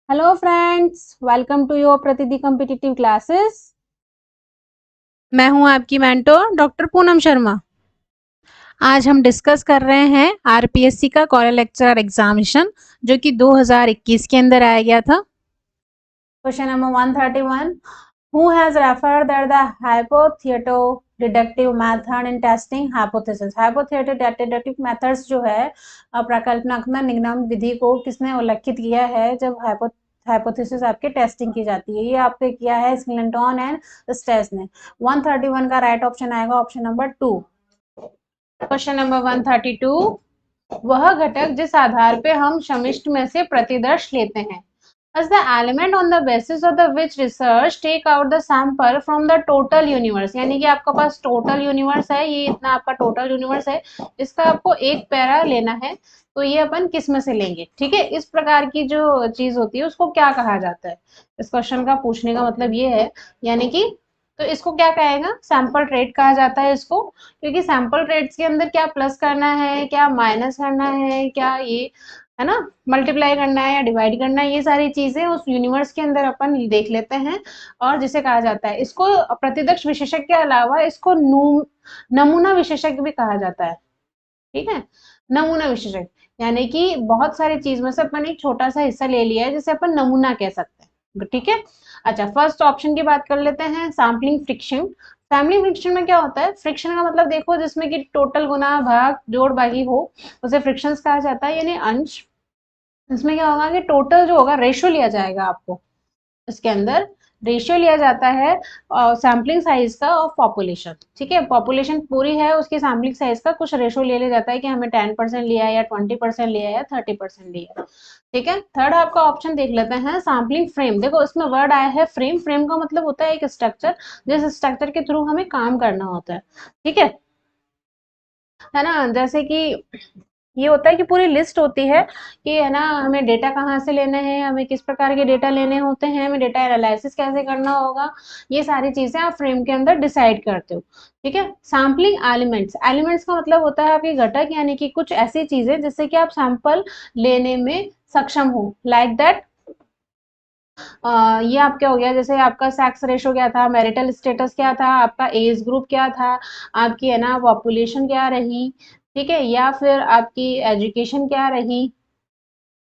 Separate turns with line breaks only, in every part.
Hello friends, welcome to your प्रतिदि competitive classes. मैं हूं आपकी मेंटोर डॉक्टर पूनम शर्मा। आज हम डिस्कस कर रहे हैं आरपीएससी का कॉलेज लेक्चरर एग्जामिनेशन जो कि 2021 के अंदर आया गया था। Question number 131, who has referred that the hypothetico deductive method in testing hypothesis. Hypothetico deductive methods जो है प्रकल्पनात्मक निगमन विधि को किसने उल्लेखित किया है जब हाइपोथेसिस आपकी टेस्टिंग की जाती है। ये आपने किया है स्क्लिंटन एंड स्टेस ने। 131 का राइट ऑप्शन आएगा ऑप्शन नंबर 2। क्वेश्चन नंबर 132, वह घटक जिस आधार पे हम समिष्ट में से प्रतिदर्श लेते हैं as the element on the basis of the which research take out the sample from the total universe। यानी कि आपका पास टोटल यूनिवर्स है, ये इतना आपका टोटल यूनिवर्स है, इसका आपको एक पैरा लेना है, तो ये अपन किस में से लेंगे। ठीक है, इस प्रकार की जो चीज होती है उसको क्या कहा जाता है। इस क्वेश्चन का पूछने का मतलब ये है, यानी कि तो इसको क्या कहेगा, सैंपल रेट कहा जाता है इसको, क्योंकि सैंपल रेट्स के अंदर क्या प्लस करना है, क्या माइनस करना है, क्या ये है ना मल्टीप्लाई करना है या डिवाइड करना है, ये सारी चीजें उस यूनिवर्स के अंदर अपन देख लेते हैं। और जिसे कहा जाता है, इसको प्रतिदक्ष विशेषज्ञ के अलावा इसको नमूना विशेषज्ञ भी कहा जाता है। ठीक है, नमूना विशेषज्ञ यानी कि बहुत सारी चीज में से अपन एक छोटा सा हिस्सा ले लिया है जिसे अपन नमूना कह सकते हैं। ठीक है, अच्छा फर्स्ट ऑप्शन की बात कर लेते हैं, सैम्पलिंग फ्रिक्शन। सैम्पलिंग फ्रिक्शन में क्या होता है, फ्रिक्शन का मतलब देखो जिसमें कि टोटल गुना भाग जोड़ बागी हो उसे फ्रिक्शन कहा जाता है, यानी अंश। इसमें क्या होगा कि टोटल जो होगा रेशियो लिया जाएगा, आपको इसके अंदर रेशियो लिया जाता है सैम्पलिंग साइज का ऑफ पॉपुलेशन। ठीक है, पॉपुलेशन पूरी है उसकी सैम्पलिंग साइज का कुछ रेशियो ले लिया जाता है कि हमें 10% लिया है या 20% लिया है या 30% लिया है। ठीक है, थर्ड आपका ऑप्शन देख लेते हैं, सैम्पलिंग फ्रेम। देखो इसमें वर्ड आया है फ्रेम। फ्रेम का मतलब होता है एक स्ट्रक्चर, जिस स्ट्रक्चर के थ्रू हमें काम करना होता है। ठीक है ना, जैसे कि ये होता है कि पूरी लिस्ट होती है कि है ना हमें डेटा कहाँ से लेना है, हमें किस प्रकार के डेटा लेने होते हैं, हमें डेटा एनालिसिस कैसे करना होगा, ये सारी चीजें आप फ्रेम के अंदर डिसाइड करते हो। ठीक है, सैम्पलिंग एलिमेंट्स। एलिमेंट्स का मतलब होता है आपके घटक, यानी कि कुछ ऐसी चीजें जिससे कि आप सैंपल लेने में सक्षम हो, लाइक दैट ये आप क्या हो गया, जैसे आपका सेक्स रेशो क्या था, मैरिटल स्टेटस क्या था, आपका एज ग्रुप क्या था, आपकी है ना पॉपुलेशन क्या रही, ठीक है, या फिर आपकी एजुकेशन क्या रही।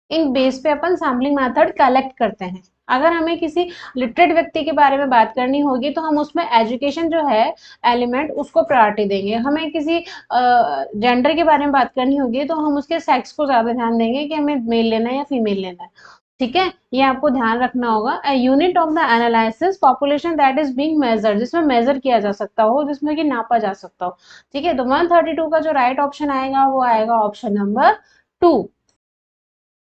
इन बेस पे अपन सैम्पलिंग मेथड कलेक्ट करते हैं। अगर हमें किसी लिटरेट व्यक्ति के बारे में बात करनी होगी तो हम उसमें एजुकेशन जो है एलिमेंट उसको प्रायोरिटी देंगे। हमें किसी जेंडर के बारे में बात करनी होगी तो हम उसके सेक्स को ज्यादा ध्यान देंगे कि हमें मेल लेना है या फीमेल लेना है। ठीक है, ये आपको ध्यान रखना होगा। A unit of the analysis population that is being measured, जिसमें मेजर किया जा सकता हो, जिसमें कि नापा जा सकता हो। ठीक है, तो 132 का जो राइट ऑप्शन आएगा वो आएगा option number 2।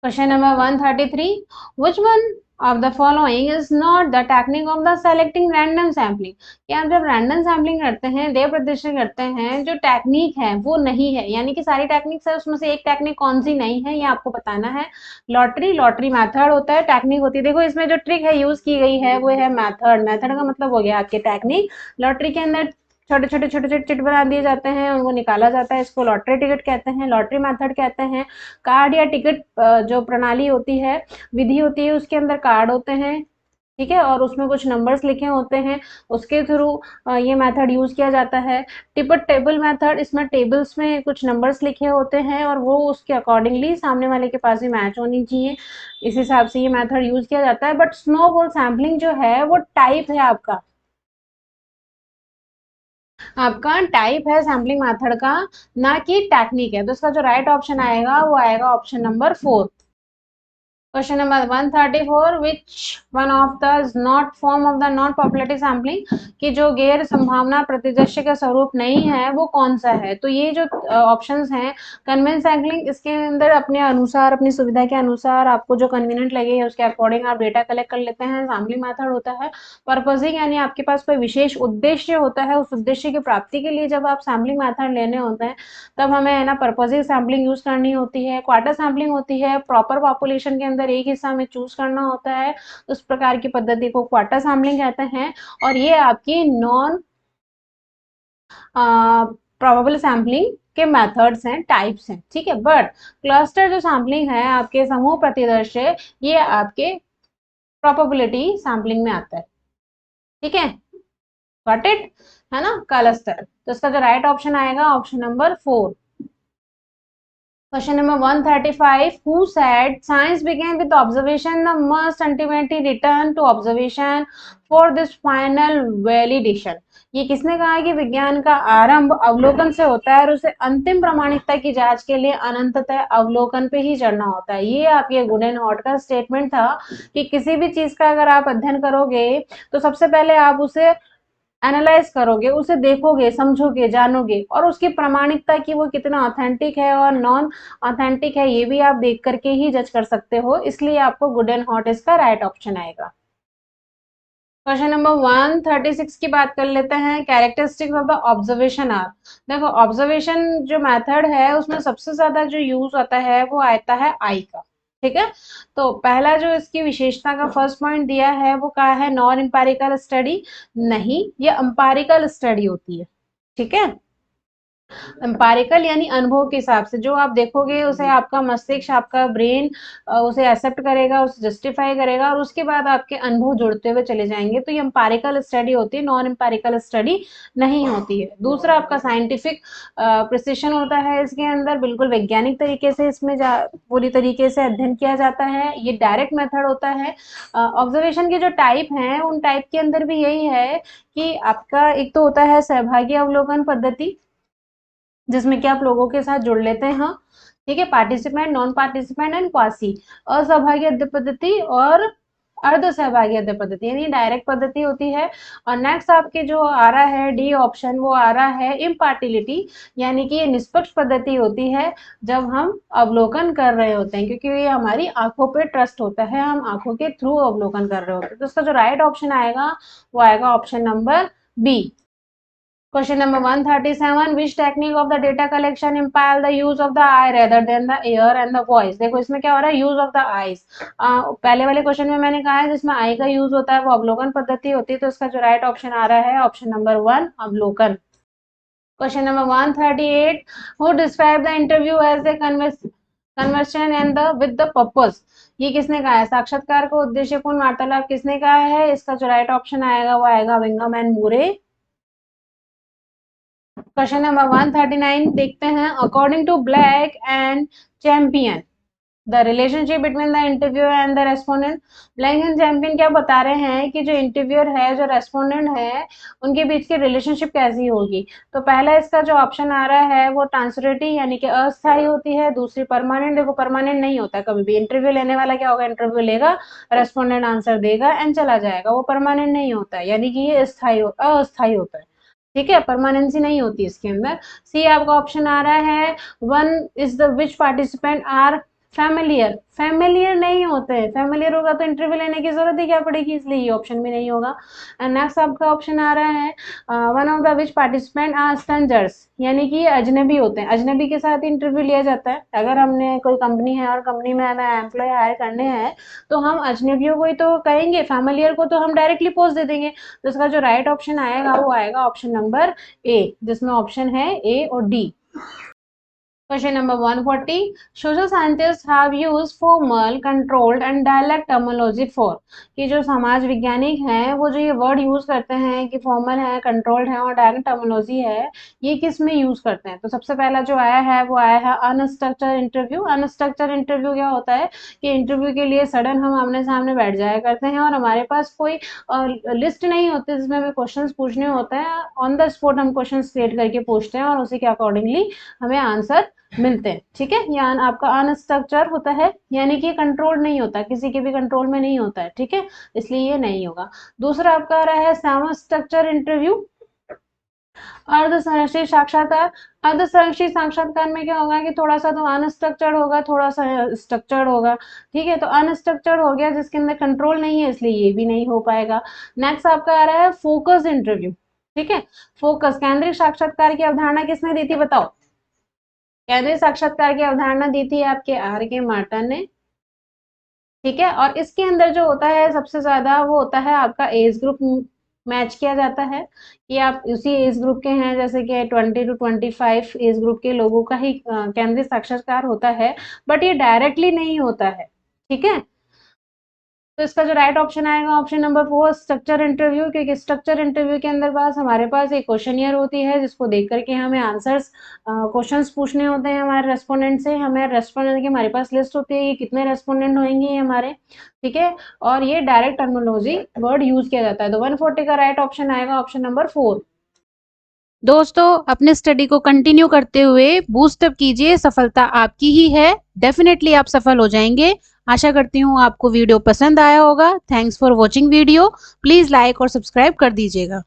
Question number 133. Which one of the following is not the technique of the selecting random sampling? कि आप जब रैंडम सैम्पलिंग करते हैं, देय प्रतिशत करते हैं, जो टेक्निक है वो नहीं है, यानी कि सारी टेक्निक्स है उसमें से एक टेक्निक कौन सी नहीं है ये आपको बताना है। लॉटरी मेथड होता है, टेक्निक होती है। देखो इसमें जो ट्रिक है यूज की गई है वो है मेथड। मेथड का मतलब हो गया आपके टेक्निक। लॉटरी के अंदर छोटे छोटे छोटे छोटे चिट बना दिए जाते हैं, उनको निकाला जाता है, इसको लॉटरी टिकट कहते हैं, लॉटरी मेथड कहते हैं। कार्ड या टिकट जो प्रणाली होती है, विधि होती है, उसके अंदर कार्ड होते हैं। ठीक है, और उसमें कुछ नंबर्स लिखे होते हैं, उसके थ्रू ये मेथड यूज किया जाता है। टिपट टेबल मेथड, इसमें टेबल्स में कुछ नंबर्स लिखे होते हैं और वो उसके अकॉर्डिंगली सामने वाले के पास भी मैच होनी चाहिए, इस हिसाब से ये मेथड यूज किया जाता है। बट स्नोबॉल सैम्पलिंग जो है वो टाइप है आपका, टाइप है सैम्पलिंग मेथड का, ना कि टेक्निक है। तो इसका जो राइट ऑप्शन आएगा वो आएगा option number 4। Question number 134, which one of the is not form of the non populative sampling, कि जो गैर संभावना प्रतिदर्श का स्वरूप नहीं है वो कौन सा है। तो ये जो ऑप्शंस हैं, कन्वेंस सैम्पलिंग, इसके अंदर अपने अनुसार अपनी सुविधा के अनुसार आपको जो कन्वीनियंट लगे है उसके अकॉर्डिंग आप डेटा कलेक्ट कर लेते हैं। सैम्पलिंग मेथड होता है पर्पजिंग, यानी आपके पास कोई विशेष उद्देश्य होता है, उस उद्देश्य की प्राप्ति के लिए जब आप सैम्पलिंग मेथड लेने होते हैं तब हमें है ना पर्पजिंग सैम्पलिंग यूज करनी होती है। क्वार्टर सैम्पलिंग होती है, प्रॉपर पॉपुलेशन के अंदर एक हिस्सा में चूज करना होता है, उस प्रकार की पद्धति को क्वार्टर सैम्पलिंग कहते हैं। और ये आपकी नॉन प्रोबेबल सैम्पलिंग के मेथड्स हैं, टाइप्स हैं। ठीक है, बट क्लस्टर जो सैम्पलिंग है आपके समूह प्रतिदर्श, ये आपके प्रोबेबिलिटी सैम्पलिंग में आता है, ठीक है, गॉट इट, है ना, क्लस्टर। तो इसका जो राइट ऑप्शन आएगा option number 4। Question number 135. Who said science began with observation? The must ultimately return to observation for this final validation. ये किसने कहा कि विज्ञान का आरंभ अवलोकन से होता है और उसे अंतिम प्रामाणिकता की जांच के लिए अनंततः अवलोकन पे ही चढ़ना होता है। ये आपके गुड एंड हॉट का स्टेटमेंट था कि किसी भी चीज का अगर आप अध्ययन करोगे तो सबसे पहले आप उसे एनालाइज करोगे, उसे देखोगे, समझोगे, जानोगे और उसकी प्रामाणिकता की वो कितना ऑथेंटिक है और नॉन ऑथेंटिक है ये भी आप देख करके ही जज कर सकते हो, इसलिए आपको गुड एंड हॉट इसका राइट ऑप्शन आएगा। क्वेश्चन नंबर 136 की बात कर लेते हैं। Characteristics of the observation are, देखो ऑब्जर्वेशन जो मेथड है उसमें सबसे ज्यादा जो यूज होता है वो आता है आई का, ठीक है। तो पहला जो इसकी विशेषता का फर्स्ट पॉइंट दिया है वो क्या है, नॉन एम्पेरिकल स्टडी, नहीं ये एम्पेरिकल स्टडी होती है, ठीक है। एम्पायरिकल यानी अनुभव के हिसाब से जो आप देखोगे उसे आपका मस्तिष्क, आपका ब्रेन उसे एक्सेप्ट करेगा, उसे जस्टिफाई करेगा और उसके बाद आपके अनुभव जुड़ते हुए चले जाएंगे। तो ये एम्पायरिकल स्टडी होती है, नॉन एम्पायरिकल स्टडी नहीं होती है। दूसरा आपका साइंटिफिक प्रिसिशन होता है इसके अंदर, बिल्कुल वैज्ञानिक तरीके से इसमें पूरी तरीके से अध्ययन किया जाता है। ये डायरेक्ट मेथड होता है। ऑब्जर्वेशन के जो टाइप हैं उन टाइप के अंदर भी यही है कि आपका एक तो होता है सहभागी अवलोकन पद्धति, जिसमें कि आप लोगों के साथ जुड़ लेते हैं, हाँ ठीक है, participant, non participant and quasi. असहभागी अध्ययन पद्धति और अर्ध सहभागी अध्ययन पद्धति यानी डायरेक्ट पद्धति होती है। और नेक्स्ट आपके जो आ रहा है डी ऑप्शन, वो आ रहा है इम्पार्टिलिटी, यानी कि ये निष्पक्ष पद्धति होती है जब हम अवलोकन कर रहे होते हैं, क्योंकि ये हमारी आंखों पे ट्रस्ट होता है, हम आंखों के थ्रू अवलोकन कर रहे होते हैं। तो इसका जो राइट ऑप्शन आएगा वो आएगा option number B. Question number 137. Which technique of the data collection imply the use of the eye rather than the ear and the voice? देखो इसमें क्या हो रहा है, यूज ऑफ द आईज। पहले वाले क्वेश्चन में मैंने कहा है जिसमें आई का यूज होता है वो अवलोकन पद्धति होती है, तो इसका जो राइट ऑप्शन आ रहा है ऑप्शन नंबर 1 अवलोकन। Question number 138. Who describe the interview as a conversation and the with the purpose? ये किसने कहा है, साक्षात्कार को उद्देश्यपूर्ण वार्तालाप किसने कहा है? इसका जो राइट ऑप्शन आएगा वो आएगा विंगम एंड मूरे। क्वेश्चन नंबर 139 देखते हैं। According to Black and Champion the relationship between the interviewer and the respondent, Black and Champion क्या बता रहे हैं कि जो इंटरव्यूअर है, जो रेस्पोंडेंट है, उनके बीच की रिलेशनशिप कैसी होगी। तो पहला इसका जो ऑप्शन आ रहा है वो ट्रांसरेटिव यानी कि अस्थायी होती है। दूसरी परमानेंट, देखो परमानेंट नहीं होता है कभी भी। इंटरव्यू लेने वाला क्या होगा, इंटरव्यू लेगा, रेस्पोंडेंट आंसर देगा एंड चला जाएगा, वो परमानेंट नहीं होता है, यानी कि ये अस्थायी होता है, ठीक है, परमानेंसी नहीं होती इसके अंदर। सी आपका ऑप्शन आ रहा है one is the which participant are familiar, familiar नहीं होते हैं, फैमिलियर होगा तो इंटरव्यू लेने की जरूरत ही क्या पड़ेगी, इसलिए ये ऑप्शन भी नहीं होगा। एंड नेक्स्ट आपका ऑप्शन आ रहा है one of the which participant are strangers, यानी कि ये अजनबी होते हैं, अजनबी के साथ इंटरव्यू लिया जाता है। अगर हमने कोई कंपनी है और कंपनी में हमें एम्प्लॉय हायर करने हैं तो हम अजनबियों को ही तो कहेंगे, फैमिलियर को तो हम डायरेक्टली पोस्ट दे देंगे। तो इसका जो राइट ऑप्शन आएगा वो आएगा ऑप्शन नंबर ए, जिसमें ऑप्शन है ए और D. Question number 140. Social scientists have used formal, controlled and dialect terminology for, कि जो समाज वैज्ञानिक हैं वो जो ये वर्ड यूज करते हैं कि फॉर्मल है, कंट्रोल्ड है और डायलेक्ट टर्मिनोलॉजी है, ये किस में यूज करते हैं। तो सबसे पहला जो आया है वो आया है अनस्ट्रक्चर इंटरव्यू। अनस्ट्रक्चर इंटरव्यू क्या होता है कि इंटरव्यू के लिए सडन हम आमने सामने बैठ जाया करते हैं और हमारे पास कोई लिस्ट नहीं होती जिसमें हमें क्वेश्चंस पूछने होते हैं, ऑन द स्पॉट हम क्वेश्चंस क्रिएट करके पूछते हैं और उसी के अकॉर्डिंगली हमें आंसर मिलते हैं, ठीक है। यान आपका अनस्ट्रक्चर होता है, यानी कि कंट्रोल नहीं होता, किसी के भी कंट्रोल में नहीं होता है, ठीक है, इसलिए ये नहीं होगा। दूसरा आपका आ रहा है सेमी स्ट्रक्चर इंटरव्यू। अर्ध संरचित साक्षात्कार, अर्ध संरचित साक्षात्कार में क्या होगा कि थोड़ा सा तो अनस्ट्रक्चर्ड होगा, थोड़ा सा स्ट्रक्चर्ड होगा, ठीक है। तो अनस्ट्रक्चर्ड हो गया जिसके अंदर कंट्रोल नहीं है, इसलिए ये भी नहीं हो पाएगा। नेक्स्ट आपका आ रहा है फोकस इंटरव्यू, ठीक है। फोकस, केंद्रीय साक्षात्कार की अवधारणा किसने दी थी बताओ, केंद्रीय साक्षात्कार की अवधारणा दी थी आपके आर के मार्टन ने, ठीक है। और इसके अंदर जो होता है सबसे ज्यादा वो होता है आपका एज ग्रुप मैच किया जाता है कि आप उसी एज ग्रुप के हैं, जैसे कि 20 to 25 एज ग्रुप के लोगों का ही केंद्रीय साक्षात्कार होता है, बट ये डायरेक्टली नहीं होता है, ठीक है। तो इसका जो राइट ऑप्शन आएगा ऑप्शन नंबर 4 स्ट्रक्चर इंटरव्यू, क्योंकि स्ट्रक्चर इंटरव्यू के अंदर हमारे पास एक क्वेश्चनियर होती है जिसको देख करके हमें आंसर्स क्वेश्चंस पूछने होते हैं हमारे रेस्पोंडेंट से। हमें रेस्पोंडेंट की हमारे पास लिस्ट होती है, ये कितने रेस्पोंडेंट होंगे ये हमारे, ठीक है। और ये डायरेक्ट टर्मिनोलॉजी वर्ड यूज किया जाता है। तो 140 का राइट ऑप्शन आएगा ऑप्शन नंबर 4। दोस्तों अपने स्टडी को कंटिन्यू करते हुए बूस्ट अप कीजिए, सफलता आपकी ही है। डेफिनेटली आप सफल हो जाएंगे। आशा करती हूँ आपको वीडियो पसंद आया होगा। Thanks for watching video. Please like और सब्सक्राइब कर दीजिएगा।